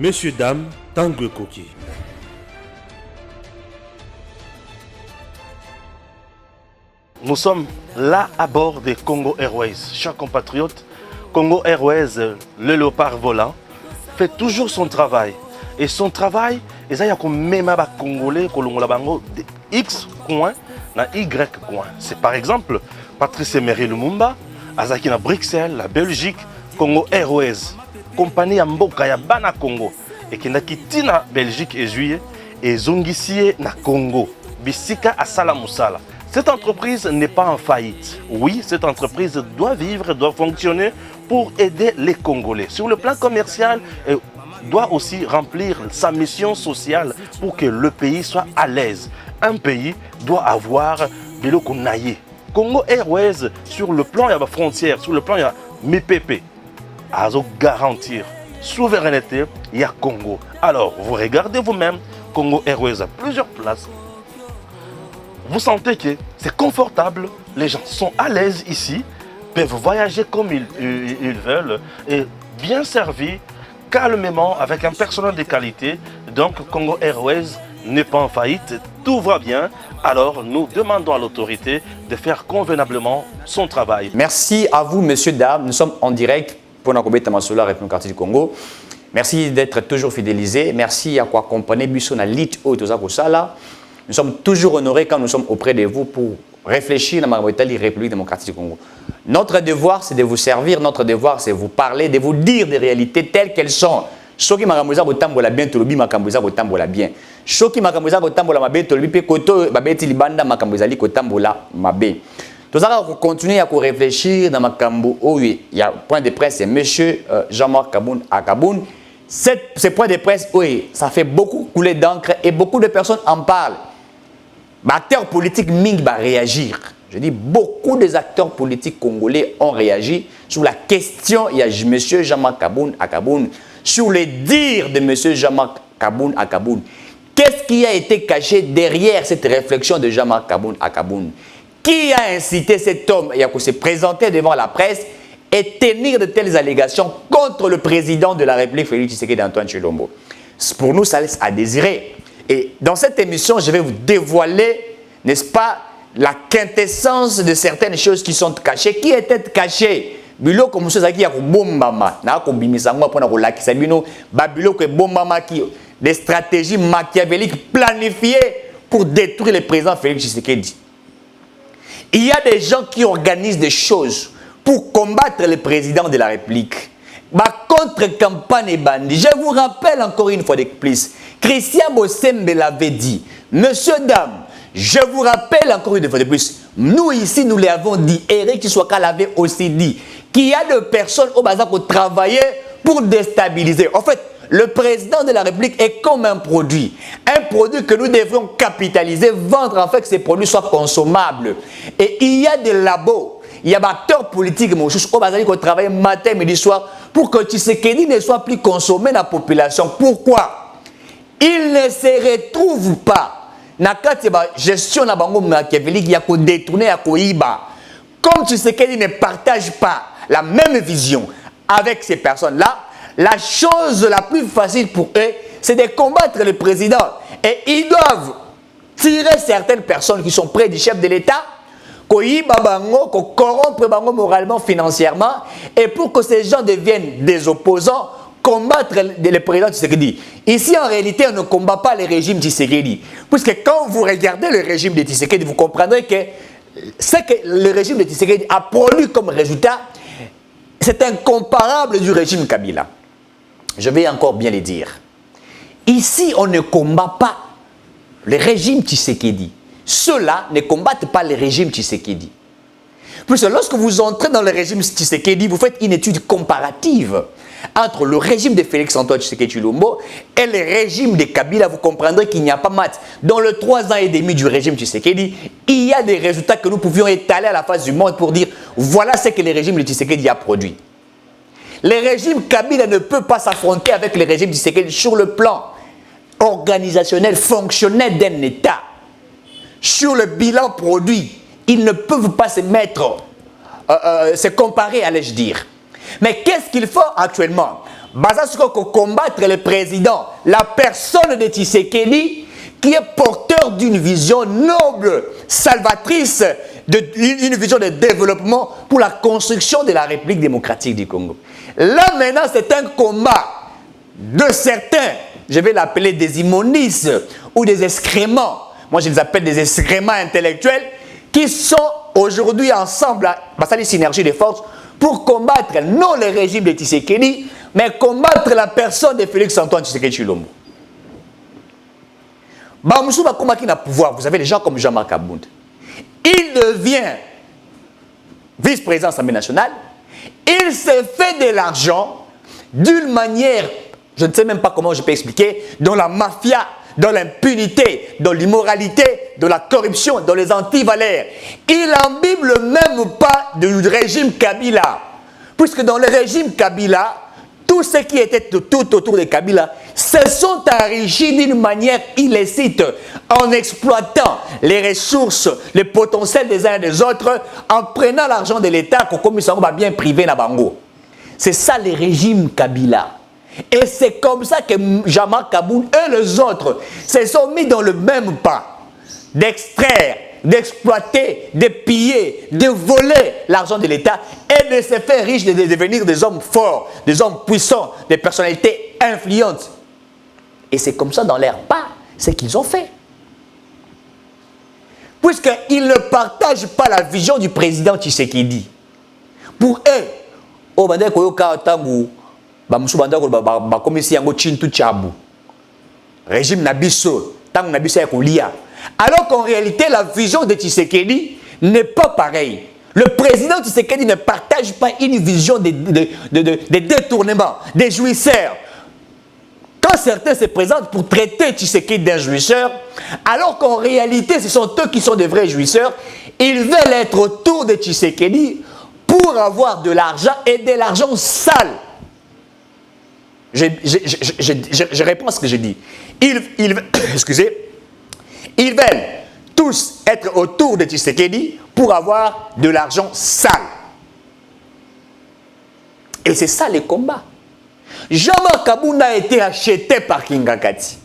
Monsieur, dame, Tanguy Koki. Nous sommes là à bord des Congo Airways. Chers compatriotes, Congo Airways, le léopard volant, fait toujours son travail. Et son travail, il y a même des Congolais de X coin na Y coin. C'est par exemple Patrice Emery Lumumba, Azaki na Bruxelles, la Belgique, Congo Airways, compagnie Mboka ya Bana Congo, et qui n'a quitté na Belgique et juillet, et Zongisie na Congo, Bisika à Salamoussala. Cette entreprise n'est pas en faillite. Oui, cette entreprise doit vivre, doit fonctionner pour aider les Congolais. Sur le plan commercial, elle doit aussi remplir sa mission sociale pour que le pays soit à l'aise. Un pays doit avoir de l'eau qu'on aille. Congo Airways, sur le plan, il y a la frontière, sur le plan, il y a MIPP. À garantir souveraineté, il y a Congo. Alors, vous regardez vous-même, Congo Airways a plusieurs places. Vous sentez que c'est confortable, les gens sont à l'aise ici, peuvent voyager comme ils veulent, et bien servis, calmement, avec un personnel de qualité. Donc Congo Airways n'est pas en faillite, tout va bien. Alors nous demandons à l'autorité de faire convenablement son travail. Merci à vous, messieurs, dames. Nous sommes en direct pour Nakobe Tamasoula, République quartier du Congo. Merci d'être toujours fidélisés. Merci à quoi accompagner Bussona Lit Otoza Kosala. Nous sommes toujours honorés quand nous sommes auprès de vous pour réfléchir à la République démocratique du Congo. Notre devoir, c'est de vous servir. Notre devoir, c'est de vous parler, de vous dire des réalités telles qu'elles sont. Soki makamboza botambola bien tolobi makamboza botambola bien. Soki makamboza botambola mabe tolobi pe koto babeti libanda makamboza li kotambola mabe. Tozaka ko continuer à réfléchir dans makambo oyo il y a point de presse c'est monsieur Jean-Marc Kaboun Akaboun. Ce point de presse oui, ça fait beaucoup couler d'encre et beaucoup de personnes en parlent. Acteurs politiques Ming va réagir. Je dis beaucoup des acteurs politiques congolais ont réagi sur la question. Il y a M. Jean-Marc Kaboun Akaboun, sur les dires de M. Jean-Marc Kaboun Akaboun. Qu'est-ce qui a été caché derrière cette réflexion de Jean-Marc Kaboun Akaboun? Qui a incité cet homme à se présenter devant la presse et tenir de telles allégations contre le président de la République, Félix Tshisekedi Antoine Tshilombo? Pour nous, ça laisse à désirer. Et dans cette émission, je vais vous dévoiler, n'est-ce pas, la quintessence de certaines choses qui sont cachées, qui étaient cachées. Bilo comme ça qui a bombama, na ko bimisangwa pona ko lakisa bino, babilo ko bombama qui des stratégies machiavéliques planifiées pour détruire le président Félix Tshisekedi. Il y a des gens qui organisent des choses pour combattre le président de la République. Ma contre-campagne bandit. Je vous rappelle encore une fois de plus, Christian Bossembe l'avait dit, monsieur, dame, je vous rappelle encore une fois de plus, nous ici nous l'avons dit, Eric Tshisekedi l'avait aussi dit, qu'il y a des personnes au bazar pour travailler pour déstabiliser. En fait, le président de la République est comme un produit que nous devrions capitaliser, vendre en fait que ces produits soient consommables. Et il y a des labos, il y a des acteurs politiques qui travaillent matin, midi, soir pour que Tshisekedi ne soit plus consommé dans la population. Pourquoi? Il ne se retrouve pas dans la gestion de la machiavélique, il y a qu'on détourner à Koiba. Comme Tshisekedi ne partage pas la même vision avec ces personnes-là, la chose la plus facile pour eux, c'est de combattre le président. Et ils doivent tirer certaines personnes qui sont près du chef de l'État, corrompre moralement, financièrement, et pour que ces gens deviennent des opposants, combattre le président Tshisekedi. Ici, en réalité, on ne combat pas le régime Tshisekedi. Puisque quand vous regardez le régime de Tshisekedi, vous comprendrez que ce que le régime de Tshisekedi a produit comme résultat, c'est incomparable du régime Kabila. Je vais encore bien le dire. Ici, on ne combat pas le régime Tshisekedi. Ceux-là ne combattent pas le régime Tshisekedi. Puisque lorsque vous entrez dans le régime Tshisekedi, vous faites une étude comparative entre le régime de Félix Antoine Tshisekedi Tshilombo et le régime de Kabila. Vous comprendrez qu'il n'y a pas maths. Dans les 3 ans et demi du régime Tshisekedi, il y a des résultats que nous pouvions étaler à la face du monde pour dire voilà ce que le régime de Tshisekedi a produit. Le régime Kabila ne peut pas s'affronter avec le régime Tshisekedi sur le plan organisationnel, fonctionnel d'un État. Sur le bilan produit, ils ne peuvent pas se mettre, se comparer, allais-je dire. Mais qu'est-ce qu'il faut actuellement? combattre le président, la personne de Tshisekedi, qui est porteur d'une vision noble, salvatrice, une vision de développement pour la construction de la République démocratique du Congo. Là, maintenant, c'est un combat de certains, je vais l'appeler des immondices ou des excréments. Moi, je les appelle des excréments intellectuels qui sont aujourd'hui ensemble à la synergie des forces pour combattre non le régime de Tshisekedi, mais combattre la personne de Félix-Antoine Tshisekedi Tshilombo. Bamoussou a combattu le pouvoir. Vous avez des gens comme Jean-Marc Abound. Il devient vice-président de l'Assemblée nationale. Il s'est fait de l'argent d'une manière, je ne sais même pas comment je peux expliquer, dans la mafia, dans l'impunité, dans l'immoralité, dans la corruption, dans les antivaleurs. Il n'imbibe même pas du régime Kabila. Puisque dans le régime Kabila, tous ceux qui étaient tout autour de Kabila se sont enrichis d'une manière illicite en exploitant les ressources, le potentiel des uns et des autres, en prenant l'argent de l'État comme ça va bien privé na bango. C'est ça le régime Kabila. Et c'est comme ça que Jean-Marc Abound et les autres se sont mis dans le même pas d'extraire, d'exploiter, de piller, de voler l'argent de l'État et de se faire riches, de devenir des hommes forts, des hommes puissants, des personnalités influentes. Et c'est comme ça dans leur pas, ce qu'ils ont fait. Puisqu'ils ne partagent pas la vision du président Tshisekedi. Pour eux, au bandé koyoka tangu bamusu banda ko ba komisi yango chintu chabu. Régime nabiso, tangu nabiso ya kolia. Alors qu'en réalité, la vision de Tshisekedi n'est pas pareille. Le président Tshisekedi ne partage pas une vision de détournement, des jouisseurs. Quand certains se présentent pour traiter Tshisekedi d'un jouisseur, alors qu'en réalité, ce sont eux qui sont des vrais jouisseurs, ils veulent être autour de Tshisekedi pour avoir de l'argent et de l'argent sale. Je réponds à ce que je dis. Excusez. Ils veulent tous être autour de Tshisekedi pour avoir de l'argent sale. Et c'est ça le combat. Jean-Marc Abound a été acheté par Kingakati.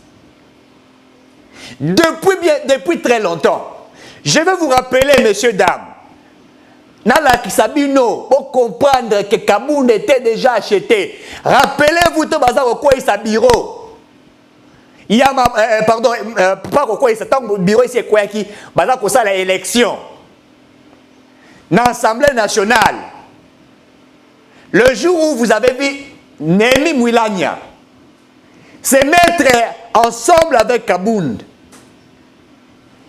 Depuis très longtemps. Je vais vous rappeler, messieurs, dames, Nala Kisabino, pour comprendre que Kabound était déjà acheté. Rappelez-vous, Tobaza Okoye sa bureau. Il y a pardon, pas Okoye sa bureau ici, qui Baza Kosa la élection. Dans l'Assemblée nationale. Le jour où vous avez vu Némi Mouilania se mettre ensemble avec Kabound.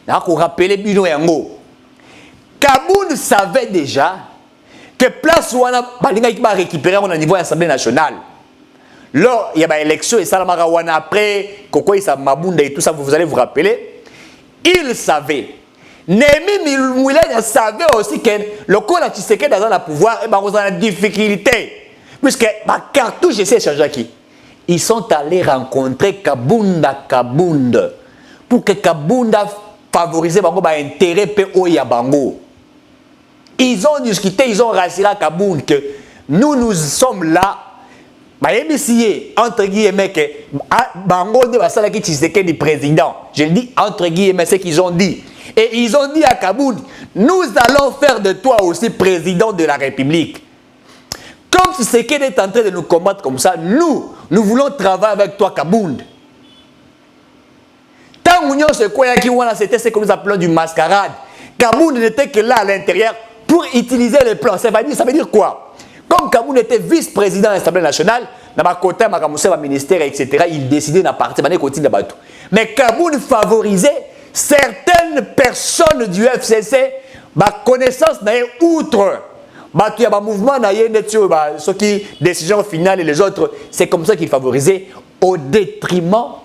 Là, vous rappelez Bino Yango. Kabound savait déjà que place où on a récupéré au niveau de l'Assemblée nationale. Là, il y a une élection et Salamara Wana après, Koko et Mabunda et tout ça, vous allez vous rappeler. Il savait. Némi Mouilania savait aussi que le coup de Tshisekedi dans le pouvoir, et on a des difficultés. Puisque ma cartouche, j'essaie de changer qui. Ils sont allés rencontrer Kabound pour que Kabound favorise l'intérêt PO et Bango. Ils ont discuté, ils ont rassuré à Kabound que nous sommes là. Entre guillemets, que Bango ne va pas qui Tshisekedi président. Je dis entre guillemets ce qu'ils ont dit. Et ils ont dit à Kabound, nous allons faire de toi aussi président de la République. Comme Tshisekedi est en train de nous combattre comme ça, nous voulons travailler avec toi, Kabound. Tant que c'était ce que nous appelons du mascarade. Kabound n'était que là à l'intérieur pour utiliser les plans. Ça veut dire quoi? Comme Kabound était vice-président de l'Assemblée nationale, dans ma côté, ma ministère, etc., il décidait de partir. Mais Kabound favorisait certaines personnes du FCC, ma connaissance n'a outre. Il y a un mouvement, ce qui décision finale et les autres, c'est comme ça qu'il favorisait au détriment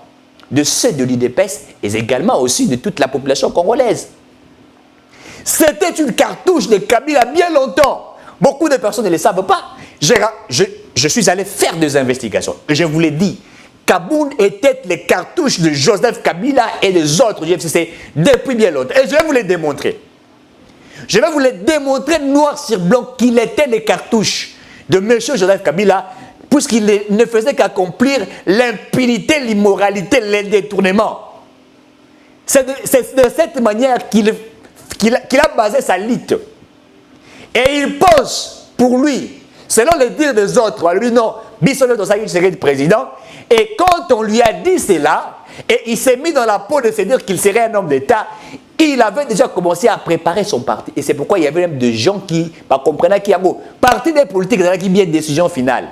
de ceux de l'UDPS et également aussi de toute la population congolaise. C'était une cartouche de Kabila bien longtemps. Beaucoup de personnes ne le savent pas. Je suis allé faire des investigations. Je vous l'ai dit. Kabound était les cartouches de Joseph Kabila et des autres du FCC depuis bien longtemps. Et je vais vous les démontrer. Je vais vous les démontrer noir sur blanc qu'il était les cartouches de M. Joseph Kabila puisqu'il ne faisait qu'accomplir l'impunité, l'immoralité, les détournements. C'est de cette manière qu'il a basé sa lutte. Et il pense, pour lui, selon les dires des autres, lui non, Bissonnet Tshisekedi serait le président. Et quand on lui a dit cela, et il s'est mis dans la peau de se dire qu'il serait un homme d'État, il avait déjà commencé à préparer son parti. Et c'est pourquoi il y avait même des gens qui comprenaient qu'il y a un parti des politiques qui bien une décision finale.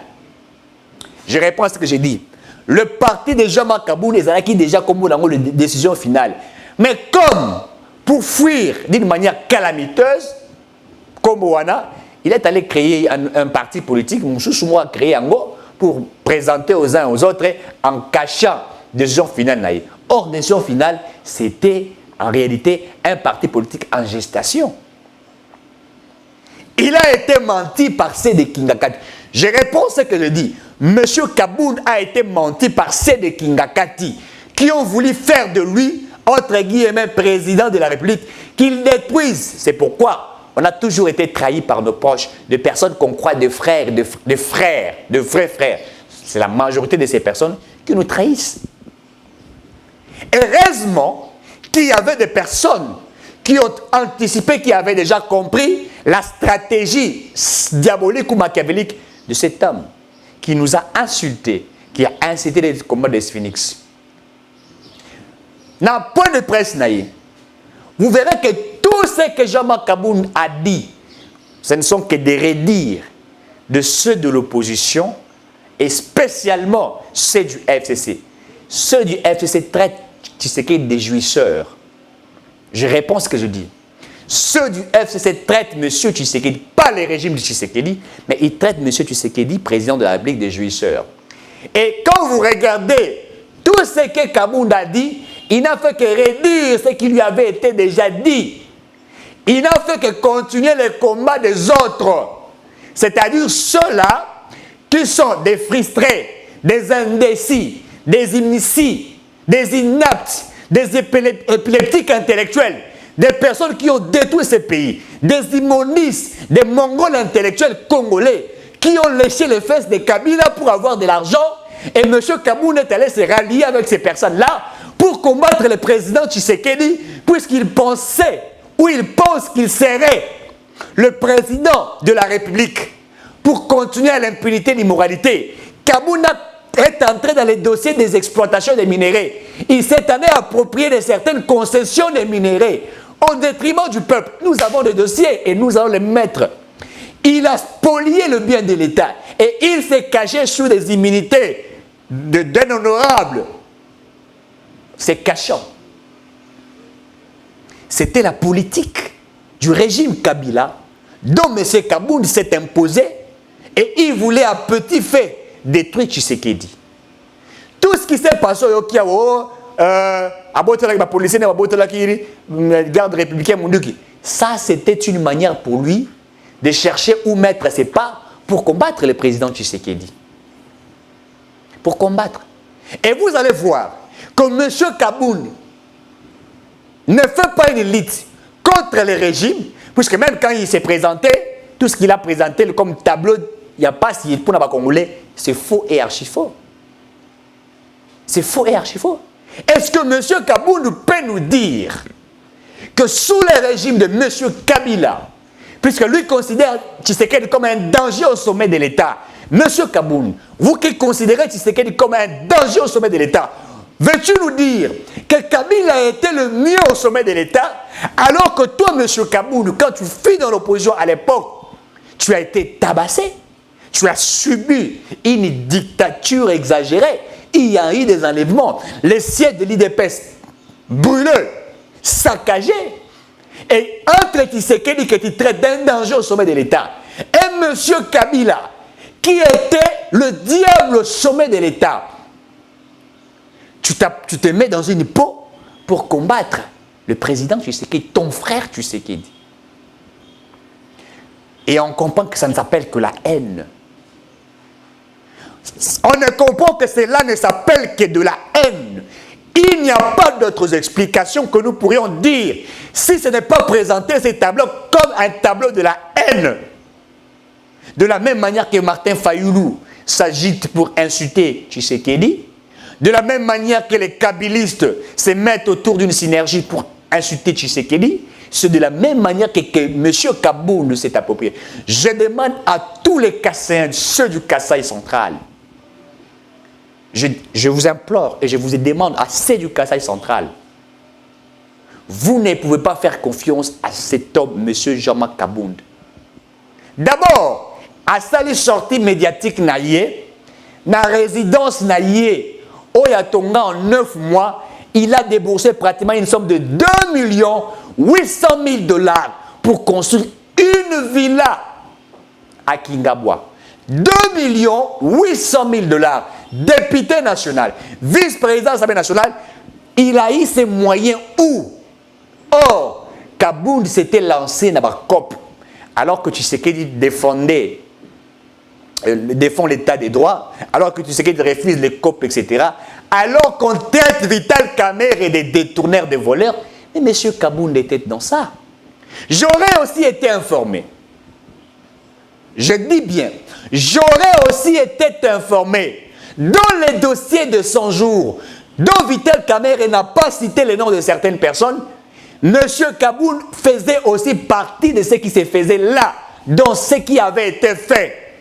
Je réponds à ce que j'ai dit. Le parti de Jean-Marc Kaboun est déjà comme une décision finale. Mais comme pour fuir d'une manière calamiteuse, comme Oana, il est allé créer un parti politique, Moussoumoua a créé un go pour présenter aux uns et aux autres en cachant des décisions finales. Or, décision finale, c'était en réalité un parti politique en gestation. Il a été menti par Sédé Kingakati. Je réponds à ce que je dis. Monsieur Kaboun a été menti par Sédé Kingakati, qui ont voulu faire de lui, entre guillemets, président de la République, qu'il détruise. C'est pourquoi on a toujours été trahi par nos proches, de personnes qu'on croit de frères, de vrais frères. C'est la majorité de ces personnes qui nous trahissent. Heureusement qu'il y avait des personnes qui ont anticipé, qui avaient déjà compris la stratégie diabolique ou machiavélique de cet homme qui nous a insultés, qui a incité les combats des Phoenix. Dans le point de presse, vous verrez que tout ce que Jean-Marc Kaboun a dit, ce ne sont que des redires de ceux de l'opposition et spécialement ceux du FCC. Ceux du FCC traitent Tshisekedi des jouisseurs. Je réponds à ce que je dis. Ceux du FCC traitent M. Tshisekedi, pas les régimes de Tshisekedi, mais ils traitent M. Tshisekedi, président de la République, des jouisseurs. Et quand vous regardez tout ce que Kaboun a dit, il n'a fait que redire ce qui lui avait été déjà dit. Il n'a fait que continuer le combat des autres. C'est-à-dire ceux-là qui sont des frustrés, des indécis, des initiés, des inaptes, des épileptiques intellectuels, des personnes qui ont détruit ce pays, des immondices, des mongols intellectuels congolais qui ont léché les fesses de Kabila pour avoir de l'argent. Et M. Kaboun est allé se rallier avec ces personnes-là pour combattre le président Tshisekedi, puisqu'il pensait, ou il pense qu'il serait le président de la République pour continuer à l'impunité et l'immoralité. Kaboun est entré dans les dossiers des exploitations des minéraux. Il s'est allé approprier de certaines concessions des minéraux au détriment du peuple. Nous avons des dossiers et nous allons les mettre. Il a spolié le bien de l'État et il s'est caché sous des immunités d'honorables. C'est cachant. C'était la politique du régime Kabila dont M. Kaboun s'est imposé et il voulait à petit feu détruire Tshisekedi. Tout ce qui s'est passé au Kiawo, garde républicain, ça c'était une manière pour lui de chercher où mettre ses pas pour combattre le président Tshisekedi. Pour combattre. Et vous allez voir que M. Kaboun ne fait pas une lutte contre le régime, puisque même quand il s'est présenté, tout ce qu'il a présenté comme tableau, il n'y a pas si pour les Congolais, c'est faux et archi faux. C'est faux et archi faux. Est-ce que M. Kaboun peut nous dire que sous le régime de M. Kabila, puisque lui considère Tshisekedi comme un danger au sommet de l'État, M. Kaboun, vous qui considérez Tshisekedi comme un danger au sommet de l'État, veux-tu nous dire que Kabila a été le mieux au sommet de l'État, alors que toi, M. Kaboun, quand tu fus dans l'opposition à l'époque, tu as été tabassé, tu as subi une dictature exagérée, il y a eu des enlèvements, les sièges de l'IDPS brûlés, saccagés, et entre Tshisekedi que tu traites d'un danger au sommet de l'État, et M. Kabila, qui était le diable au sommet de l'État, tu te mets dans une peau pour combattre le président Tshisekedi, ton frère Tshisekedi. Et on comprend que ça ne s'appelle que la haine. On ne comprend que cela ne s'appelle que de la haine. Il n'y a pas d'autres explications que nous pourrions dire si ce n'est pas présenter ces tableaux comme un tableau de la haine. De la même manière que Martin Fayoulou s'agitent pour insulter Tshisekedi, de la même manière que les kabylistes se mettent autour d'une synergie pour insulter Tshisekedi, c'est de la même manière que M. Kabound s'est approprié. Je demande à tous les Kassaïens, ceux du Kasaï central, je vous implore et je vous demande à ceux du Kasaï central, vous ne pouvez pas faire confiance à cet homme, M. Jean-Marc Kabound. D'abord, à sa sortie médiatique naïe, na résidence naïe, Oyatonga en 9 mois, il a déboursé pratiquement une somme de 2 800 000 $ pour construire une villa à Kingabwa. 2 800 000 $. Député national, vice-président de l'Assemblée nationale, il a eu ses moyens où? Or, Kabound s'était lancé dans la COP, alors que Tshisekedi défend l'état des droits, alors que Tshisekedi refuse les COP, etc. Alors qu'on traite Vital Kamerhe et des détourneurs, des voleurs, mais M. Kabound était dans ça. J'aurais aussi été informé. Je dis bien, j'aurais aussi été informé dans les dossiers de 100 jours, dont Vital Kamerhe n'a pas cité les noms de certaines personnes. M. Kabound faisait aussi partie de ce qui se faisait là, dans ce qui avait été fait.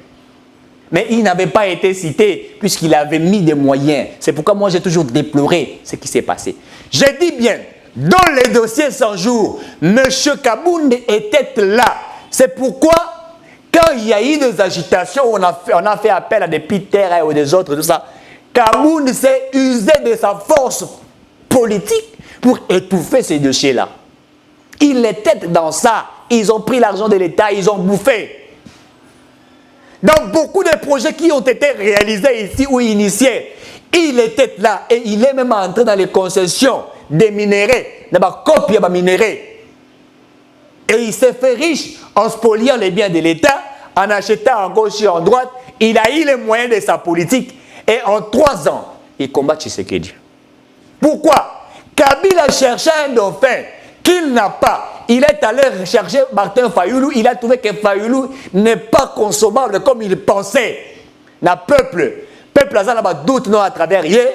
Mais il n'avait pas été cité puisqu'il avait mis des moyens. C'est pourquoi moi j'ai toujours déploré ce qui s'est passé. Je dis bien, dans les dossiers 100 jours, M. Kabound était là. C'est pourquoi, quand il y a eu des agitations, on a fait appel à des Peter et des autres, tout ça, Kabound s'est usé de sa force politique pour étouffer ces dossiers-là. Il était dans ça. Ils ont pris l'argent de l'État, ils ont bouffé. Dans beaucoup de projets qui ont été réalisés ici ou initiés, il était là et il est même entré dans les concessions des minéraux, dans la copie des minéraux. Et il s'est fait riche en spoliant les biens de l'État, en achetant en gauche et en droite. Il a eu les moyens de sa politique et en 3 ans, il combat Tshisekedi. Pourquoi? Kabila cherchait un dauphin qu'il n'a pas. Il est allé rechercher Martin Fayoulou. Il a trouvé que Fayoulou n'est pas consommable comme il pensait. Le peuple a doute à travers hier.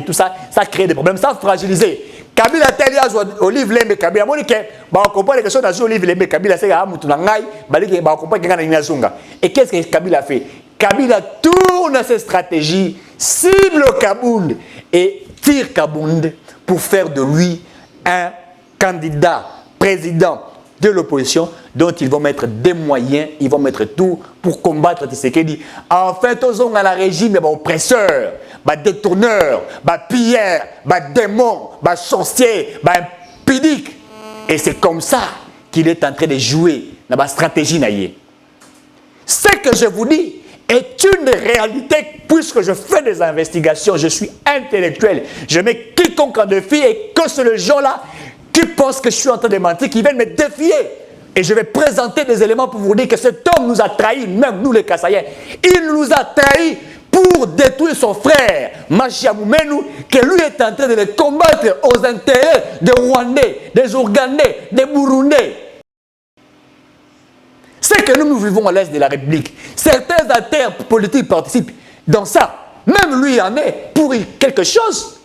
Tout ça, ça crée des problèmes, ça a fragilisé. Kabila a tellement Olive Lembe Kabila. On comprend les questions dans Olive Lembe Kabila. Et qu'est-ce que Kabila a fait? Kabila tourne ses stratégies, cible Kabound et tire Kabound pour faire de lui un candidat président de l'opposition dont ils vont mettre des moyens, ils vont mettre tout pour combattre Tshisekedi. En fait, ils ont un régime oppresseur, détourneur, pilleur, démon, sorcier, impudique. Et c'est comme ça qu'il est en train de jouer dans la stratégie naïe. Ce que je vous dis est une réalité puisque je fais des investigations, je suis intellectuel, je mets quiconque en défi et que c'est le gens-là qui pensent que je suis en train de mentir, qui viennent me défier. Et je vais présenter des éléments pour vous dire que cet homme nous a trahis, même nous les Kassaïens. Il nous a trahis pour détruire son frère, Machia Moumènou, que lui est en train de le combattre aux intérêts des Rwandais, des Ougandais, des Burundais. C'est que nous vivons à l'est de la République. Certains acteurs politiques participent dans ça. Même lui en est pour quelque chose.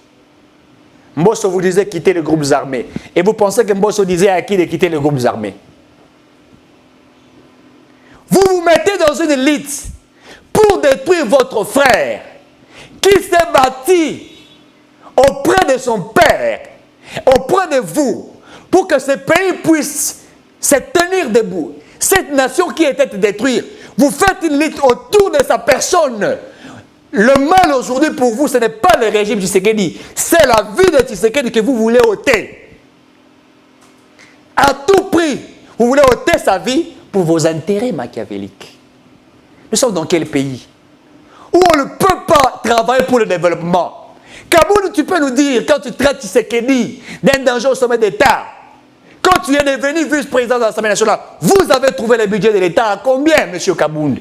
Mbosso vous disait quitter les groupes armés. Et vous pensez que Mbosso disait à qui de quitter les groupes armés? Vous vous mettez dans une élite pour détruire votre frère qui s'est bâti auprès de son père, auprès de vous, pour que ce pays puisse se tenir debout. Cette nation qui était détruite, vous faites une lutte autour de sa personne. Le mal aujourd'hui pour vous, ce n'est pas le régime Tshisekedi, c'est la vie de Tshisekedi que vous voulez ôter. À tout prix, vous voulez ôter sa vie pour vos intérêts machiavéliques. Nous sommes dans quel pays où on ne peut pas travailler pour le développement? Kabound, tu peux nous dire, quand tu traites Tshisekedi d'un danger au sommet d'État, quand tu es devenu vice-président de l'Assemblée nationale, vous avez trouvé le budget de l'État à combien, M. Kabound?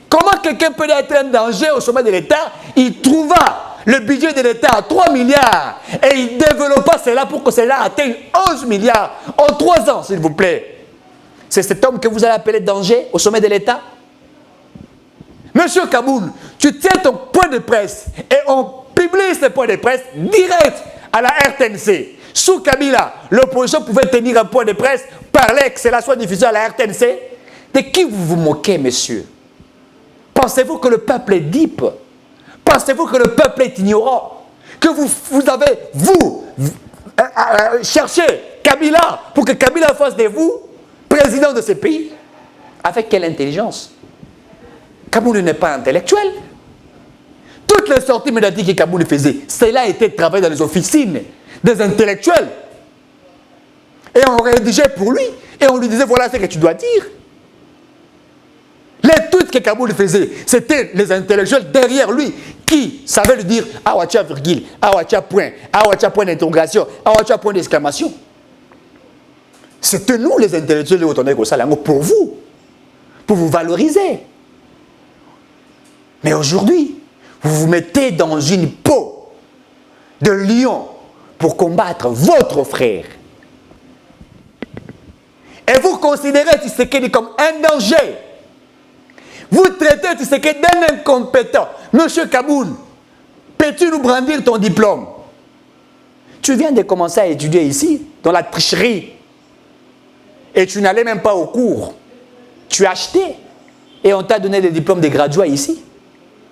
Comment quelqu'un peut être un danger au sommet de l'État? Il trouva le budget de l'État à 3 milliards et il développa cela pour que cela atteigne 11 milliards en 3 ans, s'il vous plaît. C'est cet homme que vous allez appeler danger au sommet de l'État? Monsieur Kaboul, tu tiens ton point de presse et on publie ce point de presse direct à la RTNC. Sous Kabila, l'opposition pouvait tenir un point de presse, parler que cela soit diffusé à la RTNC. De qui vous vous moquez, monsieur? Pensez-vous que le peuple est dupe? Pensez-vous que le peuple est ignorant? Que vous avez, cherché Kabila pour que Kabila fasse de vous président de ce pays? Avec quelle intelligence? Kaboul n'est pas intellectuel. Toutes les sorties médiatiques que Kaboul faisait, cela a été travaillé dans les officines des intellectuels. Et on rédigeait pour lui. Et on lui disait, voilà ce que tu dois dire. Les tweets que Kaboul faisait, c'était les intellectuels derrière lui qui savaient lui dire, ah, wacha virgule, ah, wacha point, ah, wacha point d'interrogation, ah, wacha point d'exclamation. C'était nous les intellectuels pour vous, pour vous valoriser. Mais aujourd'hui, vous vous mettez dans une peau de lion pour combattre votre frère. Et vous considérez Tshisekedi comme un danger. Vous traitez Tshisekedi d'un incompétent. Monsieur Kaboul, peux-tu nous brandir ton diplôme? Tu viens de commencer à étudier ici, dans la tricherie. Et tu n'allais même pas au cours. Tu as acheté. Et on t'a donné des diplômes de graduat ici.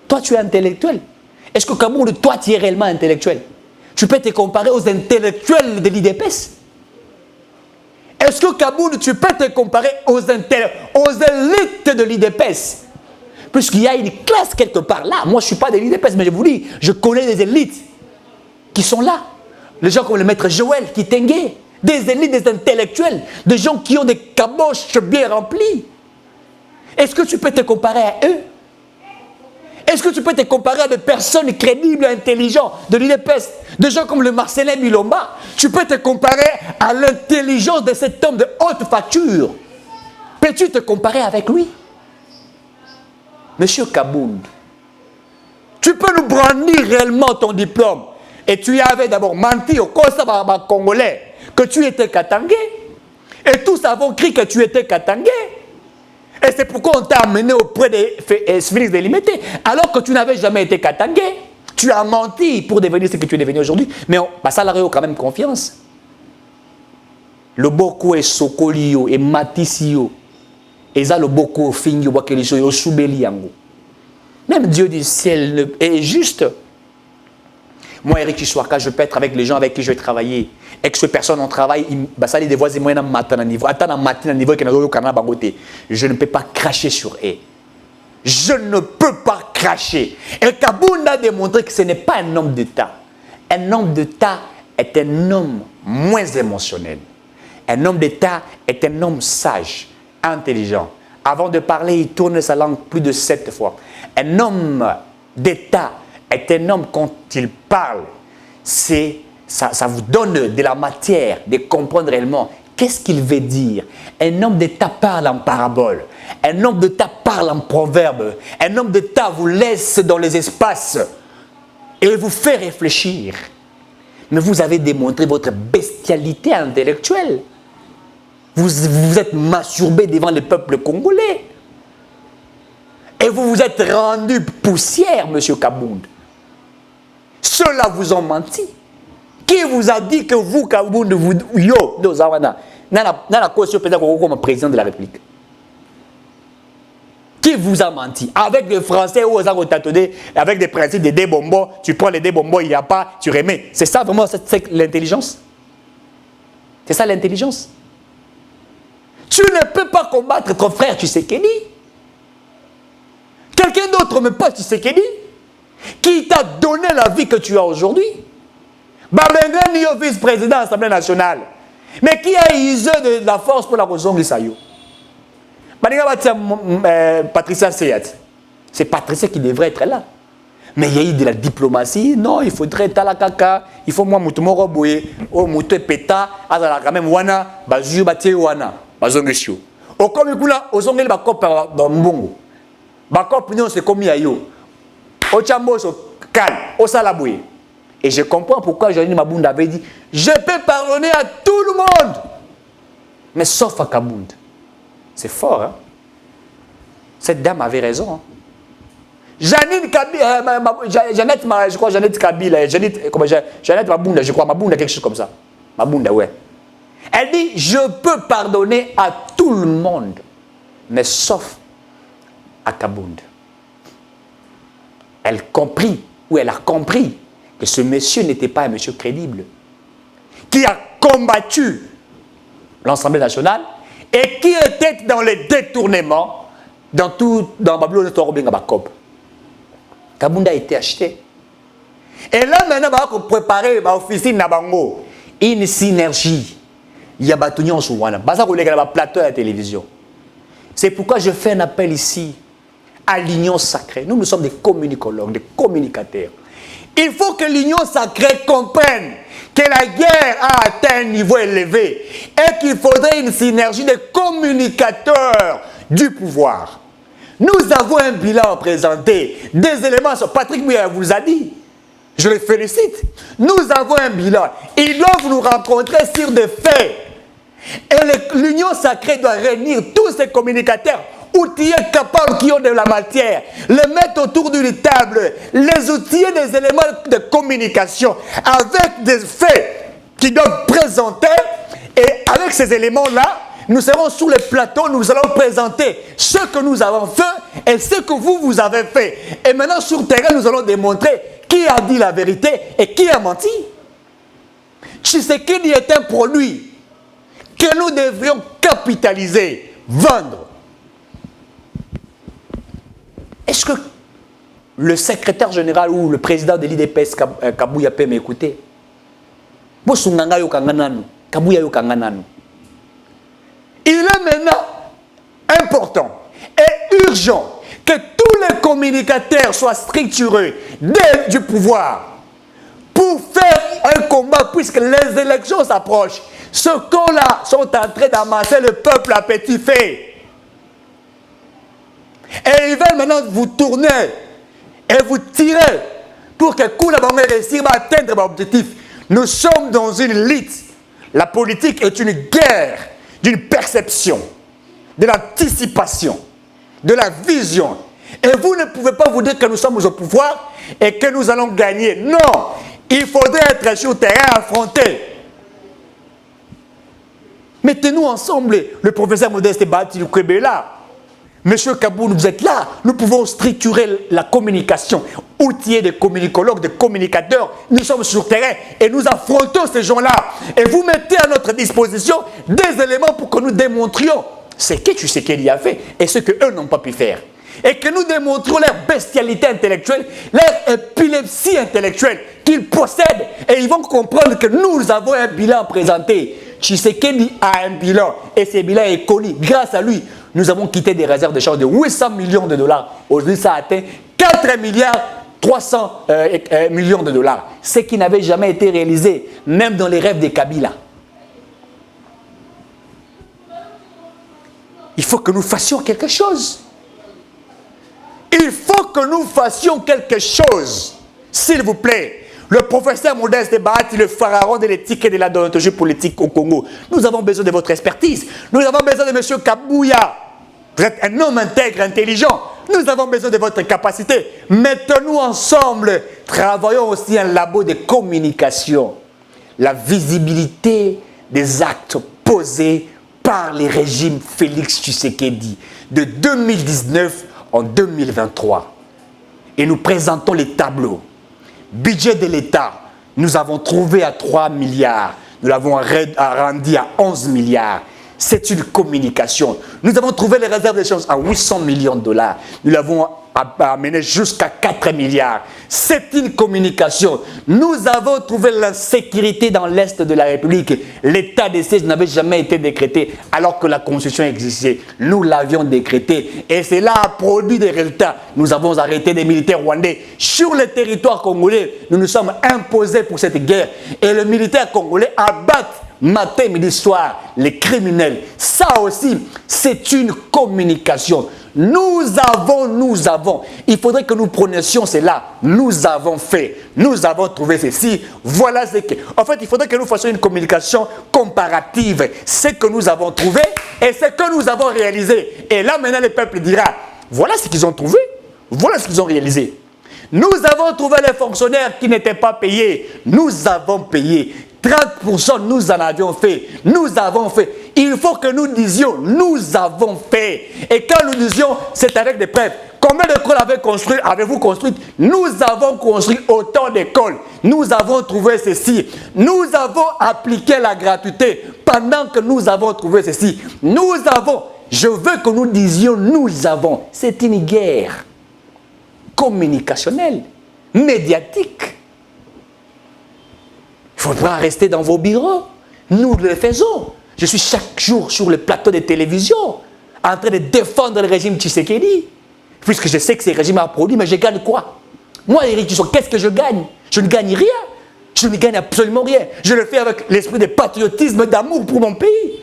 Toi, tu es intellectuel. Est-ce que Kaboul, toi, tu es réellement intellectuel? Tu peux te comparer aux intellectuels de l'IDPS? Est-ce que Kaboul, tu peux te comparer aux élites de l'IDPS? Puisqu'il y a une classe quelque part là. Moi, je ne suis pas de l'IDPS, mais je vous dis, je connais des élites qui sont là. Les gens comme le maître Joël Kitenge, des élites, des intellectuels, des gens qui ont des caboches bien remplies. Est-ce que tu peux te comparer à eux? Est-ce que tu peux te comparer à des personnes crédibles, intelligentes de l'IDPS, des gens comme le Marcelin Milomba? Tu peux te comparer à l'intelligence de cet homme de haute facture. Peux-tu te comparer avec lui? Monsieur Kaboul, tu peux nous brandir réellement ton diplôme. Et tu avais d'abord menti au Congolais que tu étais Katangé. Et tous avons cru que tu étais Katangé. Et c'est pourquoi on t'a amené auprès de Félix Délimité, alors que tu n'avais jamais été Katangé. Tu as menti pour devenir ce que tu es devenu aujourd'hui. Mais ça leur a quand même confiance. Le Boko est Sokolio et Matisio. Et ça, le Boko Fingyo, Wakelisho, Soubeli Yango. Même Dieu du ciel est juste. Moi, Eric Chiswaka, je peux être avec les gens avec qui je vais travailler. Et que ces personnes ont travaillé, ça les dévoise moi dans matin niveau. Attends matin niveau que nous avons je ne peux pas cracher sur eux. Je ne peux pas cracher. Et Kaboul a démontré que ce n'est pas un homme d'État. Un homme d'État est un homme moins émotionnel. Un homme d'État est un homme sage, intelligent. Avant de parler, il tourne sa langue plus de 7 fois. Un homme d'État est un homme, quand il parle, ça vous donne de la matière de comprendre réellement qu'est-ce qu'il veut dire. Un homme d'État parle en parabole. Un homme d'État parle en proverbe. Un homme d'État vous laisse dans les espaces et vous fait réfléchir. Mais vous avez démontré votre bestialité intellectuelle. Vous êtes masturbé devant le peuple congolais. Et vous vous êtes rendu poussière, monsieur Kaboul. Ceux-là vous ont menti. Qui vous a dit que vous, Kaboul, vous... Yo, Dozawana, nana cause peut-être comme président de la République. Qui vous a menti? Avec des Français ou avec des principes de débonbons, tu prends les débonbons, il n'y a pas, tu remets. C'est ça vraiment l'intelligence? C'est ça l'intelligence? Tu ne peux pas combattre ton frère Tshisekedi. Quelqu'un d'autre, mais pas Tshisekedi, qui t'a donné la vie que tu as aujourd'hui. Babenga Nio, vice-président de l'Assemblée nationale. Mais qui a usé de la force pour la raison de Sayo? Patricia Seyat. C'est Patricia qui devrait être là. Mais il y a eu de la diplomatie. Non, il faudrait talakaka. Il faut moi Moutoumoro Boye. Oh, Moutou Peta. Azala quand même Wana. Bazu Baté Wana. Bazongesio. Au comme Kula, aux ongles Bakop Bambongo. Bakop Nyon c'est comme Yayo. Au Chambo, au Kal, au Salaboué. Et je comprends pourquoi Johnny Mabunda avait dit je peux pardonner à tout le monde. Mais sauf à Kaboul. C'est fort, hein? Cette dame avait raison. Hein? Jeannette Kabila, je crois Jeannette Kabila, Jeannette Mabunda, je crois, Mabunda, quelque chose comme ça. Mabunda, ouais. Elle dit, je peux pardonner à tout le monde, mais sauf à Kabunda. Elle a compris que ce monsieur n'était pas un monsieur crédible, qui a combattu l'Assemblée nationale et qui était dans les détournements dans Babylone Torobinga Bakop. Kabunda a été acheté. Et là, maintenant, on va préparer l'officine Nabango, une synergie. Il y a Batunion sur Wana. Basa collègue à la plateau à la télévision. C'est pourquoi je fais un appel ici à l'union sacrée. Nous sommes des communicologues, des communicateurs. Il faut que l'union sacrée comprenne que la guerre a atteint un niveau élevé et qu'il faudrait une synergie de communicateurs du pouvoir. Nous avons un bilan à présenter, des éléments sur Patrick Mouya vous a dit. Je le félicite. Nous avons un bilan. Ils doivent nous rencontrer sur des faits. Et l'union sacrée doit réunir tous ces communicateurs outillés, capables, qui ont de la matière, les mettre autour d'une table, les outiller des éléments de communication avec des faits qu'ils doivent présenter. Et avec ces éléments-là, nous serons sur les plateaux, nous allons présenter ce que nous avons fait et ce que vous avez fait. Et maintenant, sur le terrain, nous allons démontrer qui a dit la vérité et qui a menti. Tshisekedi est un produit que nous devrions capitaliser, vendre. Est-ce que le secrétaire général ou le président de l'IDPS, Kabouya, peut m'écouter? Il est maintenant important et urgent que tous les communicateurs soient structurés du pouvoir pour faire un combat, puisque les élections s'approchent. Ce qu'on-là sont en train d'amasser le peuple à petit feu. Et ils veulent maintenant vous tourner et vous tirer pour que Koula Bangé réussisse à atteindre l'objectif. Nous sommes dans une lutte. La politique est une guerre d'une perception, de l'anticipation, de la vision. Et vous ne pouvez pas vous dire que nous sommes au pouvoir et que nous allons gagner. Non, il faudrait être sur le terrain affronté. Mettez-nous ensemble, le professeur Modeste Bati du Kwebela. Monsieur Kabou, vous êtes là. Nous pouvons structurer la communication, outiller des communicologues, des communicateurs. Nous sommes sur le terrain et nous affrontons ces gens-là. Et vous mettez à notre disposition des éléments pour que nous démontrions ce que Tshisekedi a fait et ce qu'eux n'ont pas pu faire. Et que nous démontrions leur bestialité intellectuelle, leur épilepsie intellectuelle qu'ils possèdent. Et ils vont comprendre que nous avons un bilan à présenter. Tshisekedi a un bilan et ce bilan est connu. Grâce à lui, nous avons quitté des réserves de change de 800 millions de dollars. Aujourd'hui, ça a atteint 4 milliards 300 millions de dollars. Ce qui n'avait jamais été réalisé, même dans les rêves des Kabila. Il faut que nous fassions quelque chose. Il faut que nous fassions quelque chose. S'il vous plaît. Le professeur Modeste Bahati, le pharaon de l'éthique et de la déontologie politique au Congo. Nous avons besoin de votre expertise. Nous avons besoin de M. Kabouya. Vous êtes un homme intègre, intelligent. Nous avons besoin de votre capacité. Mettons-nous ensemble. Travaillons aussi un labo de communication. La visibilité des actes posés par les régimes Félix Tshisekedi de 2019 en 2023. Et nous présentons les tableaux. Budget de l'État, nous avons trouvé à 3 milliards. Nous l'avons rendu à 11 milliards. C'est une communication. Nous avons trouvé les réserves d'échange à 800 millions de dollars. Nous l'avons amené jusqu'à 4 milliards. C'est une communication. Nous avons trouvé l'insécurité dans l'Est de la République. L'état de siège n'avait jamais été décrété alors que la Constitution existait. Nous l'avions décrété et cela a produit des résultats. Nous avons arrêté des militaires rwandais sur le territoire congolais. Nous nous sommes imposés pour cette guerre et les militaires congolais abattent matin, midi, soir, les criminels. Ça aussi, c'est une communication. Nous avons. Il faudrait que nous prononcions cela. Nous avons fait. Nous avons trouvé ceci. Voilà ce que... En fait, il faudrait que nous fassions une communication comparative. Ce que nous avons trouvé et ce que nous avons réalisé. Et là, maintenant, le peuple dira, voilà ce qu'ils ont trouvé. Voilà ce qu'ils ont réalisé. Nous avons trouvé les fonctionnaires qui n'étaient pas payés. Nous avons payé. 30% nous en avions fait. Nous avons fait. Il faut que nous disions, nous avons fait. Et quand nous disions, c'est avec des preuves. Combien d'écoles avez-vous construites? Nous avons construit autant d'écoles. Nous avons trouvé ceci. Nous avons appliqué la gratuité pendant que nous avons trouvé ceci. Nous avons. Je veux que nous disions, nous avons. C'est une guerre communicationnelle, médiatique. Il faudra rester dans vos bureaux. Nous le faisons. Je suis chaque jour sur le plateau de télévision en train de défendre le régime Tshisekedi. Puisque je sais que ce régime a produit, mais je gagne quoi? Moi, Éric Dusson, qu'est-ce que je gagne? Je ne gagne rien. Je ne gagne absolument rien. Je le fais avec l'esprit de patriotisme, d'amour pour mon pays.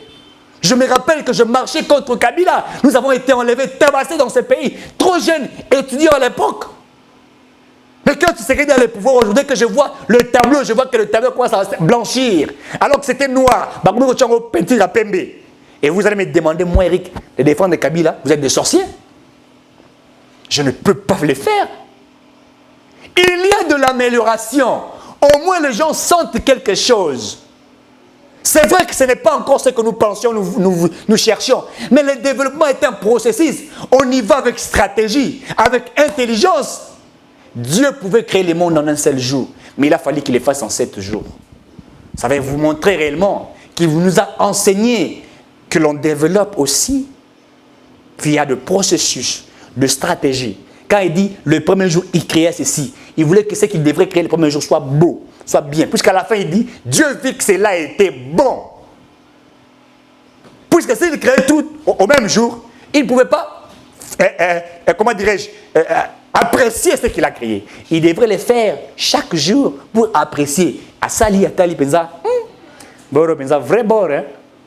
Je me rappelle que je marchais contre Kabila. Nous avons été enlevés, tabassés dans ce pays. Trop jeunes, étudiants à l'époque. Mais quand tu serais dans le pouvoir aujourd'hui, que je vois le tableau, je vois que le tableau commence à blanchir. Alors que c'était noir. Et vous allez me demander, moi, Eric, de défendre Kabila, vous êtes des sorciers? Je ne peux pas le faire. Il y a de l'amélioration. Au moins, les gens sentent quelque chose. C'est vrai que ce n'est pas encore ce que nous pensions, nous cherchions. Mais le développement est un processus. On y va avec stratégie, avec intelligence. Dieu pouvait créer le monde en un seul jour. Mais il a fallu qu'il le fasse en 7 jours. Ça va vous montrer réellement qu'il nous a enseigné que l'on développe aussi via de processus, de stratégie. Quand il dit le premier jour, il créait ceci. Il voulait que ce qu'il devrait créer le premier jour soit beau, soit bien. Puisqu'à la fin, il dit, Dieu vit que cela était bon. Puisque s'il créait tout au même jour, il ne pouvait pas, comment dirais-je, apprécier ce qu'il a créé. Il devrait le faire chaque jour pour apprécier. À Sali, à Tali, Penza, vrai bon, hein?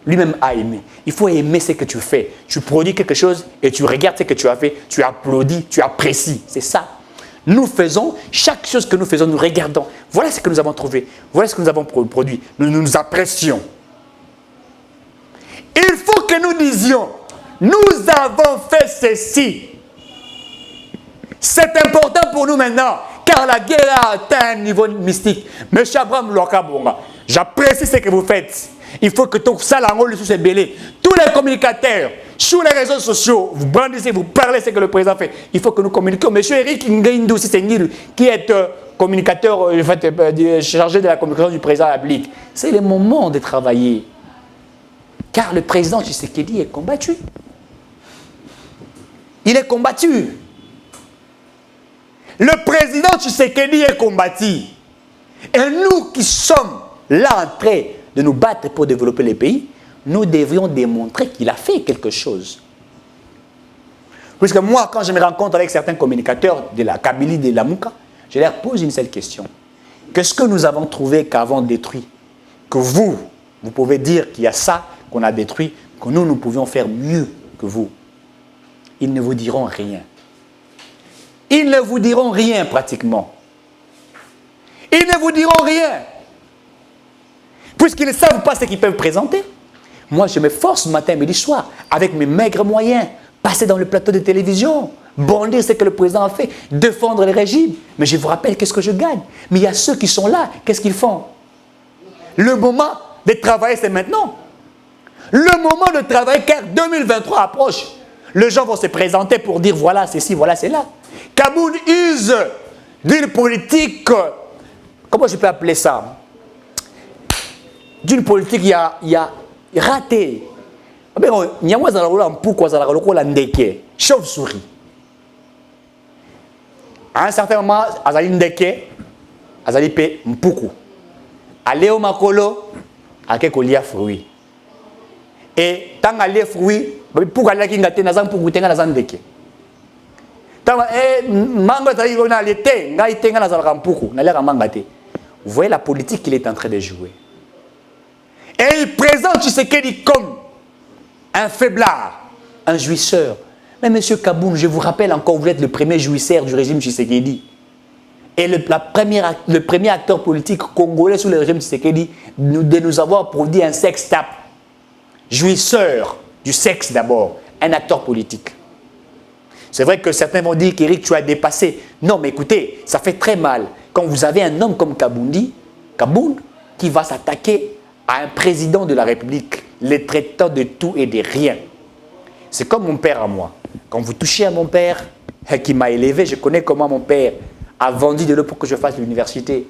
Lui-même a aimé. Il faut aimer ce que tu fais. Tu produis quelque chose et tu regardes ce que tu as fait, tu applaudis, tu apprécies. C'est ça. Nous faisons, chaque chose que nous faisons, nous regardons. Voilà ce que nous avons trouvé. Voilà ce que nous avons produit. Nous apprécions. Il faut que nous disions, nous avons fait ceci. C'est important pour nous maintenant, car la guerre a atteint un niveau mystique. Monsieur Abraham Lokabonga, j'apprécie ce que vous faites. Il faut que tout ça, sous ces bélés. Tous les communicateurs, sur les réseaux sociaux, vous brandissez, vous parlez ce que le président fait. Il faut que nous communiquions. Monsieur Eric Ngindou Sisengil, qui est communicateur, chargé de la communication du président Ablik, c'est le moment de travailler. Car le président Tshisekedi est combattu. Il est combattu. Le président Tshisekedi est combattu. Et nous qui sommes là en train de nous battre pour développer les pays, nous devrions démontrer qu'il a fait quelque chose. Puisque moi, quand je me rencontre avec certains communicateurs de la Kabylie, de la Mouka, je leur pose une seule question. Qu'est-ce que nous avons trouvé qu'avons détruit? Que vous pouvez dire qu'il y a ça qu'on a détruit, que nous pouvions faire mieux que vous. Ils ne vous diront rien. Ils ne vous diront rien pratiquement. Ils ne vous diront rien. Puisqu'ils ne savent pas ce qu'ils peuvent présenter. Moi, je me force matin, midi, soir, avec mes maigres moyens, passer dans le plateau de télévision, bondir ce que le président a fait, défendre le régime. Mais je vous rappelle qu'est-ce que je gagne. Mais il y a ceux qui sont là, qu'est-ce qu'ils font? Le moment de travailler, c'est maintenant. Le moment de travailler, car 2023 approche. Les gens vont se présenter pour dire voilà, c'est ci, voilà, c'est là. Kaboun use d'une politique, comment je peux appeler ça? D'une politique, il y a raté. Chauve-souris. À un certain moment, Azali Ndeke, Azali Pe Mpuku. Aller au Makolo, à Kekolia fruit. Et tant aller fruit, pour aller à Kingate, Nazan pour goûter Nazan Ndeke. Tant mango Azali Rona l'été, Naïté Nazal Rampuku, Nalera Mangate. Vous voyez la politique qu'il est en train de jouer. Et il présente Tshisekedi comme un faiblard, un jouisseur. Mais monsieur Kaboun, je vous rappelle encore, vous êtes le premier jouisseur du régime Tshisekedi. Et le premier acteur politique congolais sous le régime Tshisekedi de nous avoir produit un sex-tape. Jouisseur du sexe d'abord, un acteur politique. C'est vrai que certains vont dire qu'Éric, tu as dépassé. Non, mais écoutez, ça fait très mal. Quand vous avez un homme comme Kabound, qui va s'attaquer à un président de la République, les traitant de tout et de rien. C'est comme mon père à moi. Quand vous touchez à mon père, qui m'a élevé, je connais comment mon père a vendu de l'eau pour que je fasse l'université.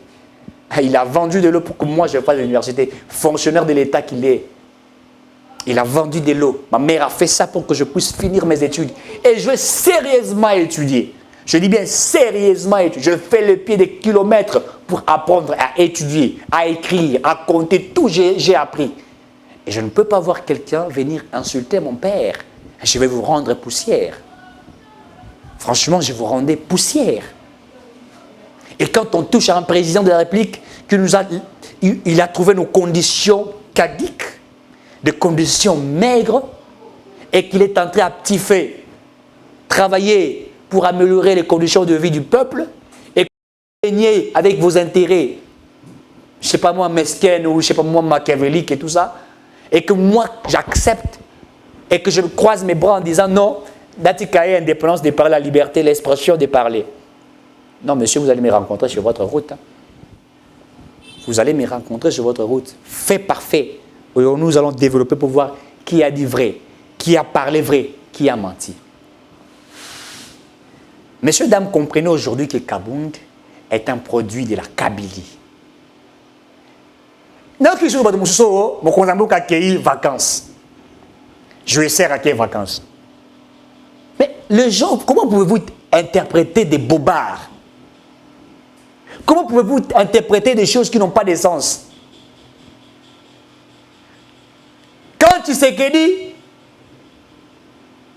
Il a vendu de l'eau pour que moi je fasse l'université. Fonctionnaire de l'État qu'il est. Il a vendu de l'eau. Ma mère a fait ça pour que je puisse finir mes études. Et je vais sérieusement étudier. Je dis bien sérieusement étudier. Je fais le pied des kilomètres pour apprendre à étudier, à écrire, à compter. Tout j'ai appris. Et je ne peux pas voir quelqu'un venir insulter mon père. Je vais vous rendre poussière. Franchement, je vous rendais poussière. Et quand on touche à un président de la République il a trouvé nos conditions cadiques, des conditions maigres, et qu'il est en train à petit feu travailler pour améliorer les conditions de vie du peuple, et que vous gagnez avec vos intérêts, je ne sais pas moi, mesquins ou je ne sais pas moi, machiavéliques et tout ça, et que moi j'accepte, et que je croise mes bras en disant non, Datikaye, indépendance de parler, la liberté, l'expression de parler. Non, monsieur, vous allez me rencontrer sur votre route. Hein. Vous allez me rencontrer sur votre route. Fait parfait. Nous allons développer pour voir qui a dit vrai, qui a parlé vrai, qui a menti. Messieurs, dames, comprenez aujourd'hui que Kabound est un produit de la Kabylie. Dans le jour où je suis vacances, je sers à quelles vacances? Mais les gens, comment pouvez-vous interpréter des bobards? Comment pouvez-vous interpréter des choses qui n'ont pas de sens? Quand Tshisekedi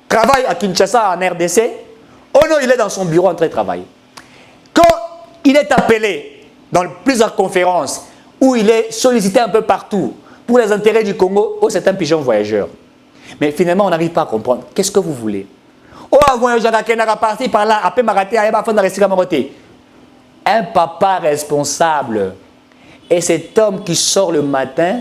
travaille à Kinshasa, en RDC, oh non, il est dans son bureau en train de travailler. Quand il est appelé dans plusieurs conférences, où il est sollicité un peu partout pour les intérêts du Congo, oh, c'est un pigeon voyageur. Mais finalement, on n'arrive pas à comprendre. Qu'est-ce que vous voulez? Oh, un voyageur qui est parti par là, après m'arrêter, il va rester à Maroté. Un papa responsable est cet homme qui sort le matin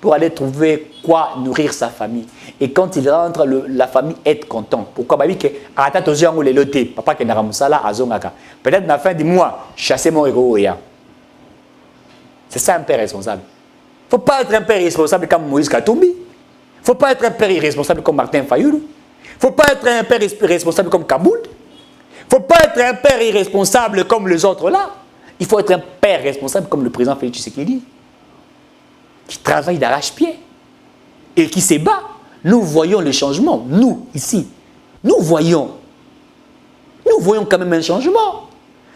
pour aller trouver quoi nourrir sa famille. Et quand il rentre, la famille est contente. Pourquoi? Parce que papa qui n'a peut-être à la fin du mois, chasser mon héros. C'est ça un père responsable. Il ne faut pas être un père irresponsable comme Moïse Katumbi. Il ne faut pas être un père irresponsable comme Martin Fayulu. Il ne faut pas être un père irresponsable comme Kabound. Il ne faut pas être un père irresponsable comme les autres là. Il faut être un père responsable comme le président Félix Tshisekedi, qui travaille d'arrache-pied et qui se bat. Nous voyons le changement, nous, ici. Nous voyons quand même un changement.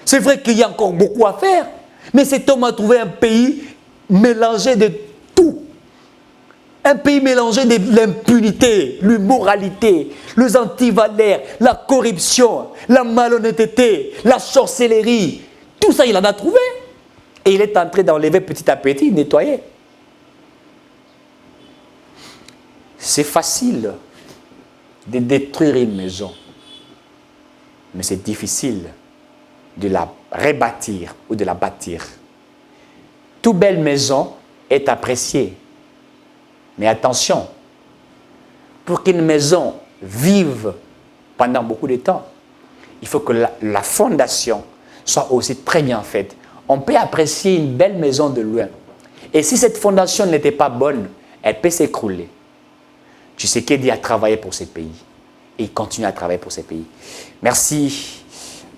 C'est vrai qu'il y a encore beaucoup à faire, mais cet homme a trouvé un pays mélangé de tout. Un pays mélangé de l'impunité, l'immoralité, les antivaleurs, la corruption, la malhonnêteté, la sorcellerie. Tout ça, il en a trouvé. Et il est en train d'enlever petit à petit, nettoyer. C'est facile de détruire une maison, mais c'est difficile de la rebâtir ou de la bâtir. Toute belle maison est appréciée. Mais attention, pour qu'une maison vive pendant beaucoup de temps, il faut que la fondation soit aussi très bien faite. On peut apprécier une belle maison de loin. Et si cette fondation n'était pas bonne, elle peut s'écrouler. Tshisekedi a travaillé pour ces pays. Et il continue à travailler pour ces pays. Merci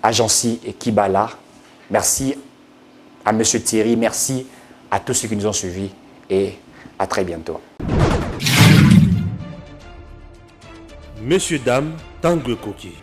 à Jancy et Kibala. Merci à M. Thierry. Merci à tous ceux qui nous ont suivis. Et à très bientôt. Messieurs, dames, Tanguy Koki.